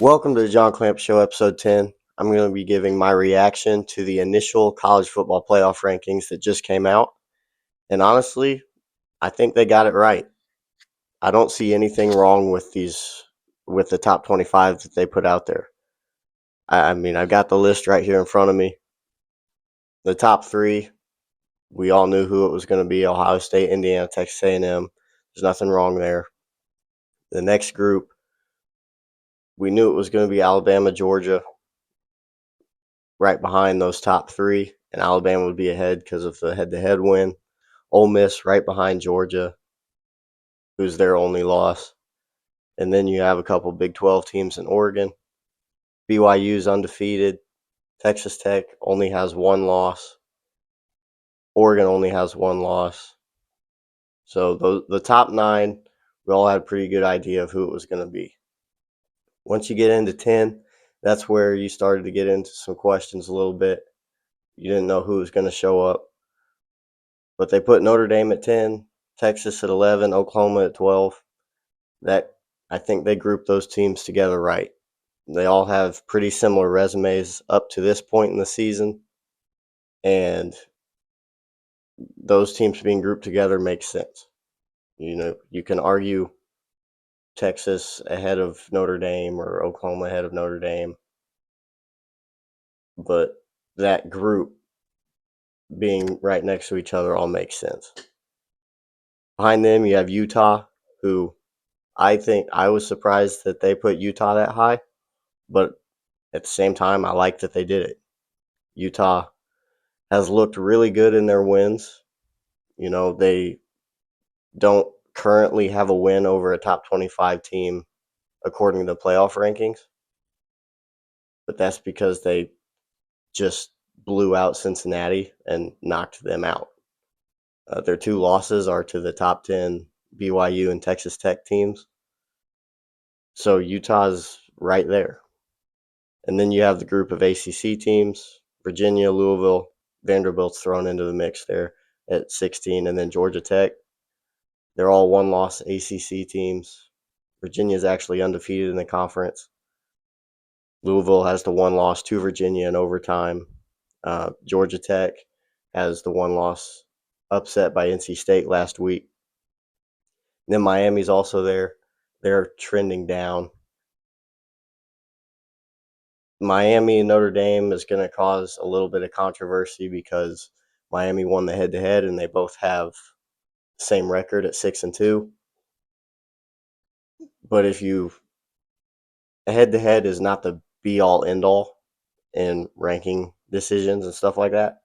Welcome to the John Clamp Show, episode 10. I'm going to be giving my reaction to the initial college football playoff rankings that just came out. And honestly, I think they got it right. I don't see anything wrong with the top 25 that they put out there. I mean, I've got the list right here in front of me. The top three, we all knew who it was going to be: Ohio State, Indiana, Texas A&M. There's nothing wrong there. The next group, we knew it was going to be Alabama, Georgia, right behind those top three, and Alabama would be ahead because of the head-to-head win. Ole Miss right behind Georgia, who's their only loss. And then you have a couple Big 12 teams in Oregon. BYU's undefeated. Texas Tech only has one loss. Oregon only has one loss. So the top nine, we all had a pretty good idea of who it was going to be. Once you get into 10, that's where you started to get into some questions a little bit. You didn't know who was going to show up. But they put Notre Dame at 10, Texas at 11, Oklahoma at 12. I think they grouped those teams together right. They all have pretty similar resumes up to this point in the season, and those teams being grouped together makes sense. You know, you can argue Texas ahead of Notre Dame or Oklahoma ahead of Notre Dame, but that group being right next to each other all makes sense. Behind them, you have Utah, who I think I was surprised that they put Utah that high, but at the same time, I like that they did it. Utah has looked really good in their wins. You know, they don't currently have a win over a top 25 team according to the playoff rankings, but that's because they just blew out Cincinnati and knocked them out. Their two losses are to the top 10 BYU and Texas Tech teams. So Utah's right there. And then you have the group of ACC teams: Virginia, Louisville, Vanderbilt's thrown into the mix there at 16, and then Georgia Tech. They're all one-loss ACC teams. Virginia's actually undefeated in the conference. Louisville has the one loss to Virginia in overtime. Georgia Tech has the one loss upset by NC State last week. And then Miami's also there. They're trending down. Miami and Notre Dame is going to cause a little bit of controversy because Miami won the head-to-head and they both have the same record at 6-2. But if you head-to-head is not the be-all end-all in ranking decisions and stuff like that.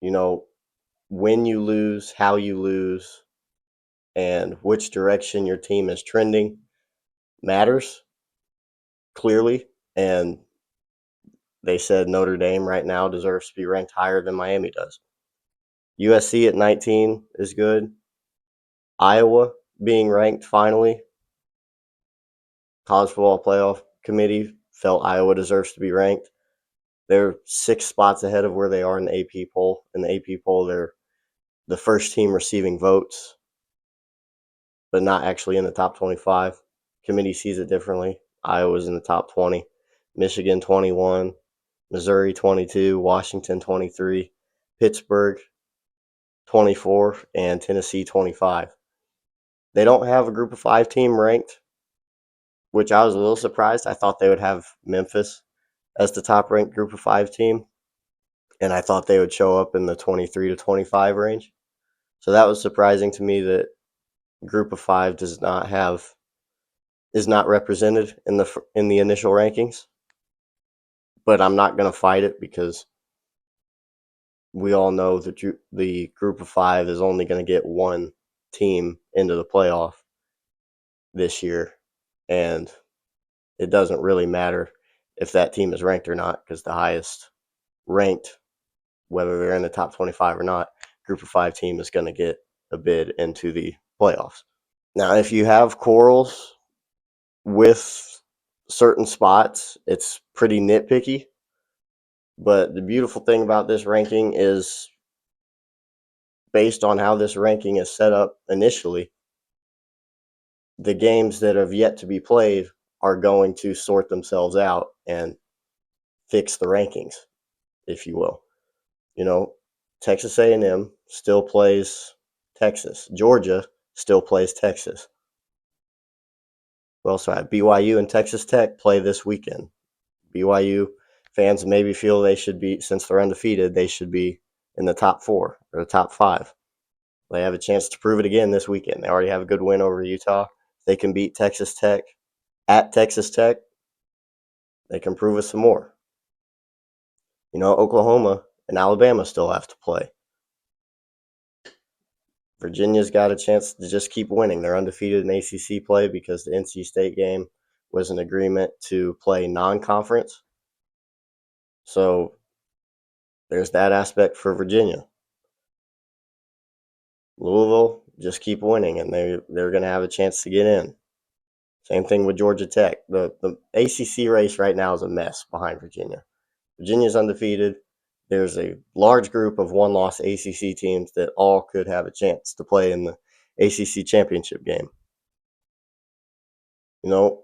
You know, when you lose, how you lose, and which direction your team is trending matters clearly. And they said Notre Dame right now deserves to be ranked higher than Miami does. USC at 19 is good. Iowa being ranked finally. College Football Playoff Committee felt Iowa deserves to be ranked. They're 6 spots ahead of where they are in the AP poll. In the AP poll, they're the first team receiving votes, but not actually in the top 25. Committee sees it differently. Iowa's in the top 20. Michigan 21. Missouri 22. Washington 23. Pittsburgh 24. And Tennessee 25. They don't have a group of 5 team ranked, which I was a little surprised. I thought they would have Memphis as the top ranked group of 5 team, and I thought they would show up in the 23 to 25 range. So that was surprising to me that group of 5 is not represented in the initial rankings. But I'm not going to fight it because we all know that the group of 5 is only going to get one team into the playoff this year, and it doesn't really matter if that team is ranked or not, because the highest ranked, whether they're in the top 25 or not, group of 5 team is going to get a bid into the playoffs. Now, if you have quarrels with certain spots, it's pretty nitpicky. But the beautiful thing about this ranking is, based on how this ranking is set up initially, the games that have yet to be played are going to sort themselves out and fix the rankings, if you will. You know, Texas A&M still plays Texas. Georgia still plays Texas. Well, sorry, BYU and Texas Tech play this weekend. BYU fans maybe feel they should be, since they're undefeated, they should be in the top 4 or the top 5. They have a chance to prove it again this weekend. They already have a good win over Utah. They can beat Texas Tech at Texas Tech. They can prove it some more. You know, Oklahoma and Alabama still have to play. Virginia's got a chance to just keep winning. They're undefeated in ACC play because the NC State game was an agreement to play non-conference. So there's that aspect for Virginia. Louisville, just keep winning, and they're going to have a chance to get in. Same thing with Georgia Tech. The ACC race right now is a mess behind Virginia. Virginia's undefeated. There's a large group of one-loss ACC teams that all could have a chance to play in the ACC championship game. You know,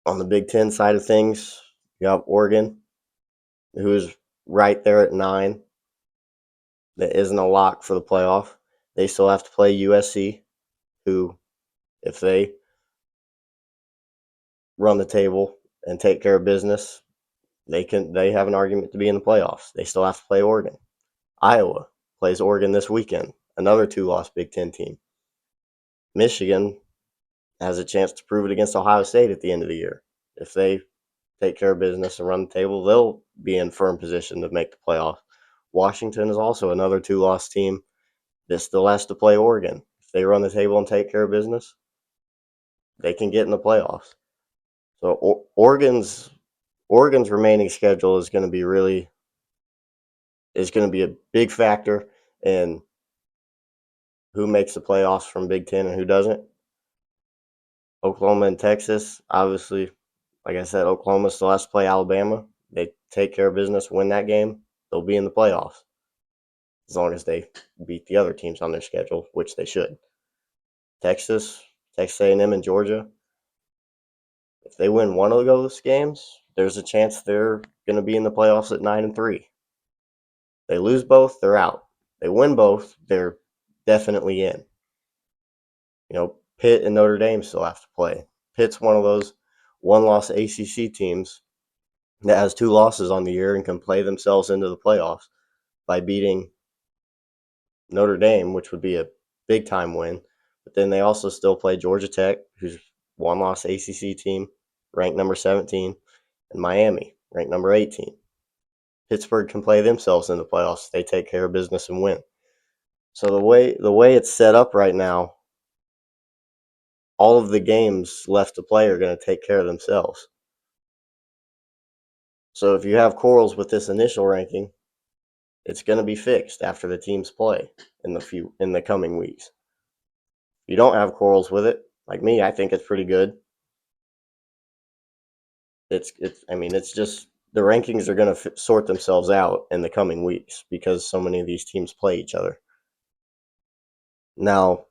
on the Big Ten side of things, you have Oregon, who's right there at 9. That isn't a lock for the playoff. They still have to play USC, who, if they run the table and take care of business, they have an argument to be in the playoffs. They still have to play Oregon. Iowa plays Oregon this weekend, another 2-loss Big Ten team. Michigan has a chance to prove it against Ohio State at the end of the year. If they take care of business and run the table, they'll be in firm position to make the playoffs. Washington is also another 2-loss team that still has to play Oregon. If they run the table and take care of business, they can get in the playoffs. So Oregon's remaining schedule is going to be a big factor in who makes the playoffs from Big Ten and who doesn't. Oklahoma and Texas, obviously, like I said, Oklahoma still has to play Alabama. They take care of business, win that game, they'll be in the playoffs. As long as they beat the other teams on their schedule, which they should. Texas A&M, and Georgia, if they win one of those games, there's a chance they're going to be in the playoffs at 9-3. They lose both, they're out. They win both, they're definitely in. You know, Pitt and Notre Dame still have to play. Pitt's one of those one-loss ACC teams that has 2 losses on the year and can play themselves into the playoffs by beating Notre Dame, which would be a big-time win. But then they also still play Georgia Tech, who's one-loss ACC team, ranked number 17, and Miami, ranked number 18. Pittsburgh can play themselves in the playoffs if they take care of business and win. So the way it's set up right now, all of the games left to play are going to take care of themselves. So if you have quarrels with this initial ranking, it's going to be fixed after the teams play in the coming weeks. If you don't have quarrels with it, like me, I think it's pretty good. It's just the rankings are going to sort themselves out in the coming weeks because so many of these teams play each other. Now,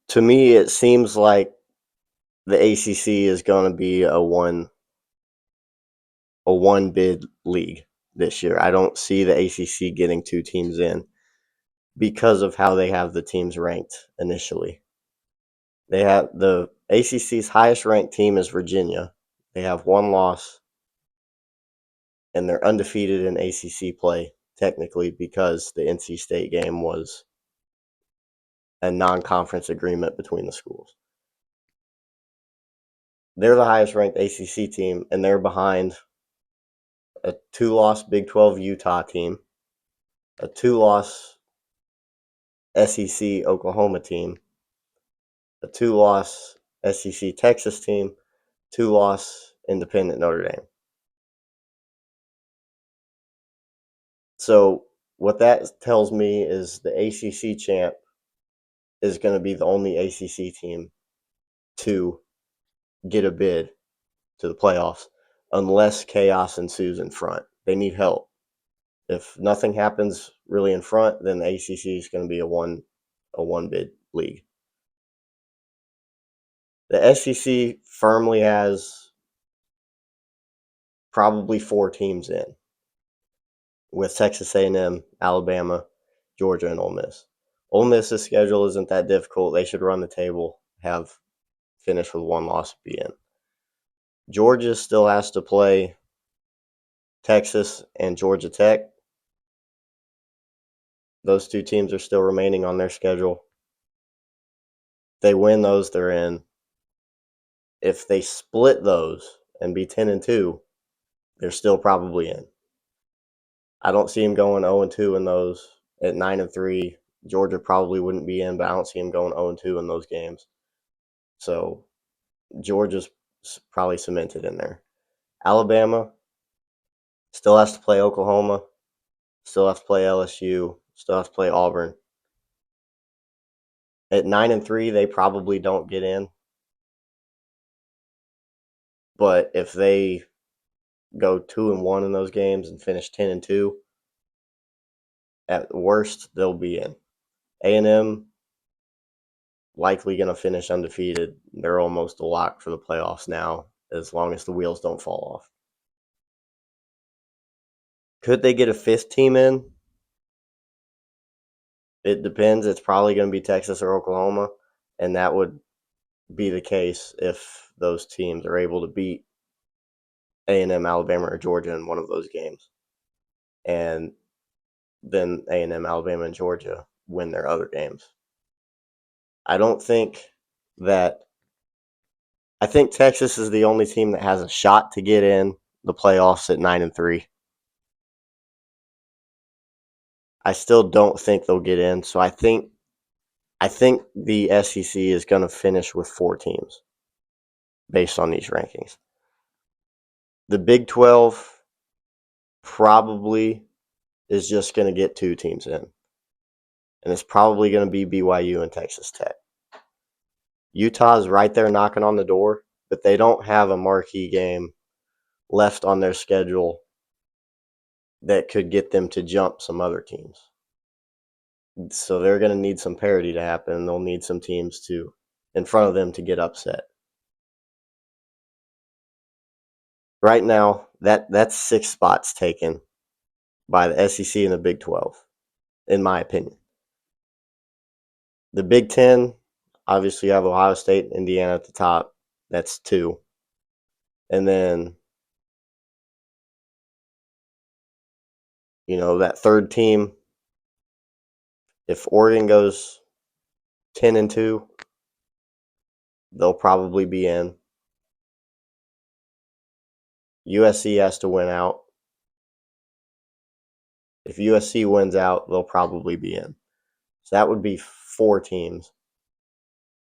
to me, it seems like the ACC is going to be a one bid league this year. I don't see the ACC getting 2 teams in because of how they have the teams ranked initially. They have the ACC's highest ranked team is Virginia. They have 1 loss, and they're undefeated in ACC play technically because the NC State game was a non-conference agreement between the schools. They're the highest ranked ACC team, and they're behind a 2-loss Big 12 Utah team, a 2-loss SEC Oklahoma team, a 2-loss SEC Texas team, 2-loss independent Notre Dame. So what that tells me is the ACC champ is going to be the only ACC team to get a bid to the playoffs unless chaos ensues in front. They need help. If nothing happens really in front, then the ACC is going to be a one bid league. The SEC firmly has probably 4 teams in, with Texas A&M, Alabama, Georgia, and Ole Miss. Ole Miss's schedule isn't that difficult. They should run the table, have finished with 1 loss, be in. Georgia still has to play Texas and Georgia Tech. Those 2 teams are still remaining on their schedule. If they win those, they're in. If they split those and be 10-2, they're still probably in. I don't see them going 0-2 in those. At 9-3, Georgia probably wouldn't be in, but I don't see them going 0-2 in those games. So Georgia's probably cemented in there. Alabama still has to play Oklahoma, still has to play LSU, still has to play Auburn. At 9-3, they probably don't get in. But if they go 2-1 in those games and finish 10-2, at worst they'll be in. A&M likely going to finish undefeated. They're almost a lock for the playoffs now, as long as the wheels don't fall off. Could they get a 5th team in? It depends. It's probably going to be Texas or Oklahoma, and that would be the case if those teams are able to beat A&M, Alabama, or Georgia in one of those games. And then A&M, Alabama, and Georgia win their other games. I think Texas is the only team that has a shot to get in the playoffs at 9-3. I still don't think they'll get in, so I think the SEC is going to finish with 4 teams based on these rankings. The Big 12 probably is just going to get 2 teams in, and it's probably going to be BYU and Texas Tech. Utah's right there knocking on the door, but they don't have a marquee game left on their schedule that could get them to jump some other teams. So they're going to need some parity to happen. They'll need some teams in front of them to get upset. Right now, that's 6 spots taken by the SEC and the Big 12, in my opinion. The Big 10, obviously you have Ohio State and Indiana at the top. That's 2. And then, that 3rd team, if Oregon goes 10-2, they'll probably be in. USC has to win out. If USC wins out, they'll probably be in. So that would be 4 teams.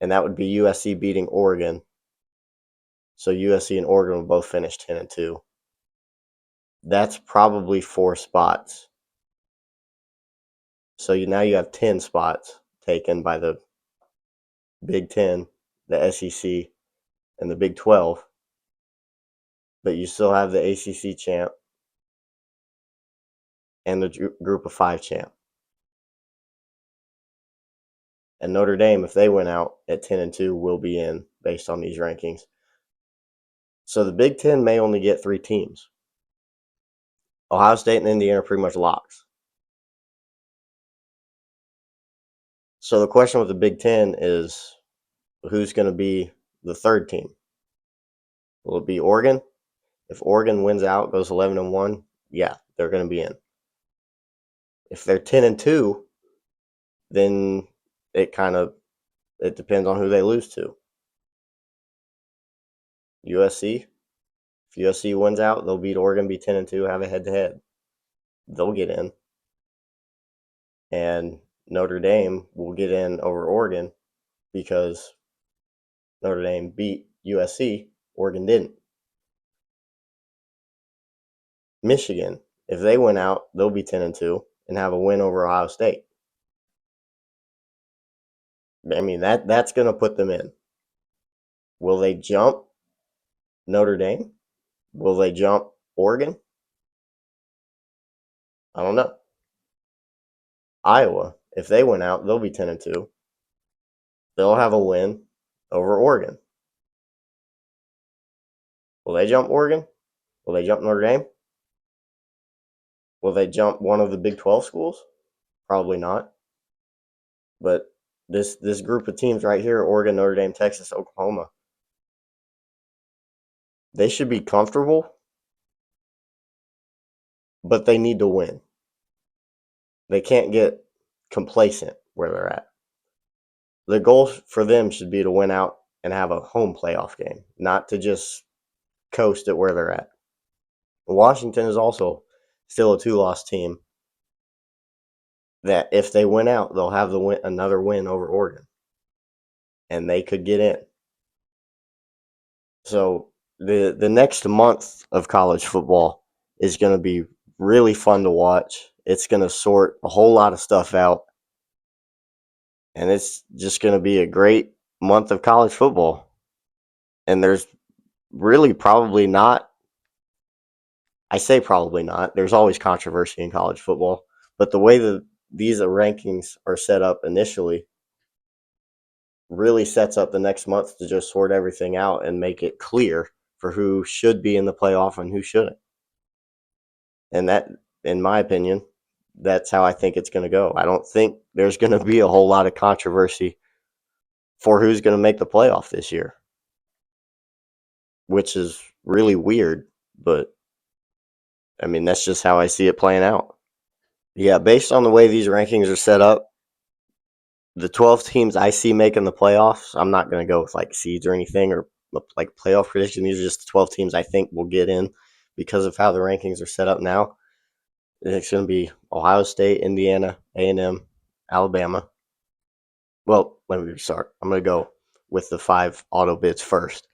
And that would be USC beating Oregon. So USC and Oregon will both finish 10-2. That's probably 4 spots. So now you have 10 spots taken by the Big 10, the SEC, and the Big 12. But you still have the ACC champ and the Group of 5 champ. And Notre Dame, if they win out at 10-2, will be in based on these rankings. So the Big 10 may only get 3 teams. Ohio State and Indiana are pretty much locks. So the question with the Big 10 is, who's going to be the 3rd team? Will it be Oregon? If Oregon wins out, goes 11-1, yeah, they're going to be in. If they're 10-2, then it depends on who they lose to. USC, if USC wins out, they'll beat Oregon, be 10-2, have a head-to-head. They'll get in. And Notre Dame will get in over Oregon because Notre Dame beat USC, Oregon didn't. Michigan, if they win out, they'll be 10-2 and have a win over Ohio State. I mean, that's going to put them in. Will they jump Notre Dame? Will they jump Oregon? I don't know. Iowa, if they win out, they'll be 10-2. They'll have a win over Oregon. Will they jump Oregon? Will they jump Notre Dame? Will they jump one of the Big 12 schools? Probably not. But this group of teams right here, Oregon, Notre Dame, Texas, Oklahoma, they should be comfortable, but they need to win. They can't get complacent where they're at. The goal for them should be to win out and have a home playoff game, not to just coast at where they're at. Washington is also still a two-loss team that if they win out, they'll have another win over Oregon, and they could get in. So the next month of college football is going to be really fun to watch. It's going to sort a whole lot of stuff out, and it's just going to be a great month of college football. And there's really probably not, I say probably not, there's always controversy in college football, but the way that these rankings are set up initially really sets up the next month to just sort everything out and make it clear for who should be in the playoff and who shouldn't. And that, in my opinion, that's how I think it's going to go. I don't think there's going to be a whole lot of controversy for who's going to make the playoff this year, which is really weird, but I mean, that's just how I see it playing out. Yeah, based on the way these rankings are set up, the 12 teams I see making the playoffs, I'm not going to go with like seeds or anything or like playoff prediction. These are just the 12 teams I think will get in because of how the rankings are set up now. It's going to be Ohio State, Indiana, A&M, Alabama. Well, let me start. I'm going to go with the 5 auto bids first.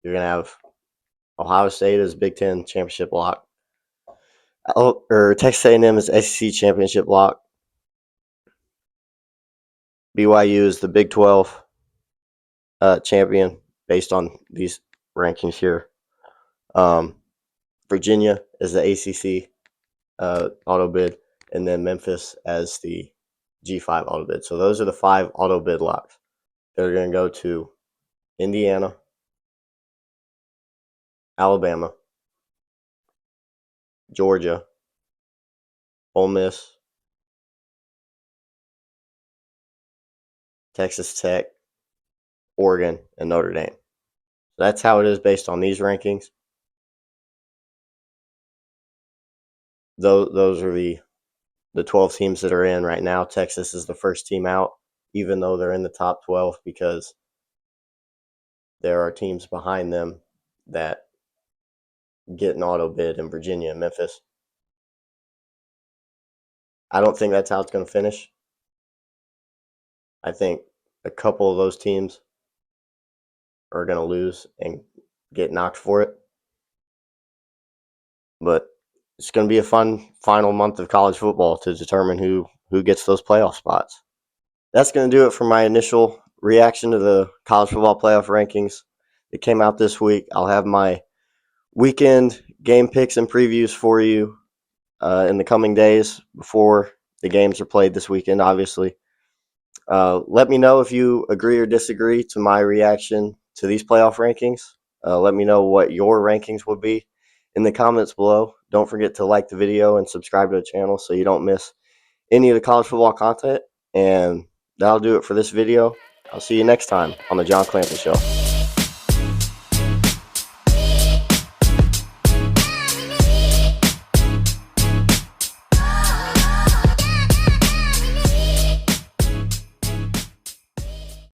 You're going to have Ohio State as Big Ten championship lock, or Texas A&M as SEC championship lock. BYU is the Big 12 champion based on these rankings here. Virginia is the ACC auto bid, and then Memphis as the G5 auto bid. So those are the 5 auto bid locks. They're going to go to Indiana, Alabama, Georgia, Ole Miss, Texas Tech, Oregon, and Notre Dame. That's how it is based on these rankings. Those are the 12 teams that are in right now. Texas is the first team out, even though they're in the top 12, because there are teams behind them that get an auto bid in Virginia and Memphis. I don't think that's how it's going to finish. I think a couple of those teams are going to lose and get knocked for it. But it's going to be a fun final month of college football to determine who gets those playoff spots. That's going to do it for my initial reaction to the college football playoff rankings that came out this week. I'll have my weekend game picks and previews for you in the coming days before the games are played this weekend, obviously. Let me know if you agree or disagree to my reaction to these playoff rankings. Let me know what your rankings would be in the comments below. Don't forget to like the video and subscribe to the channel so you don't miss any of the college football content. And that'll do it for this video. I'll see you next time on the John Clancy Show.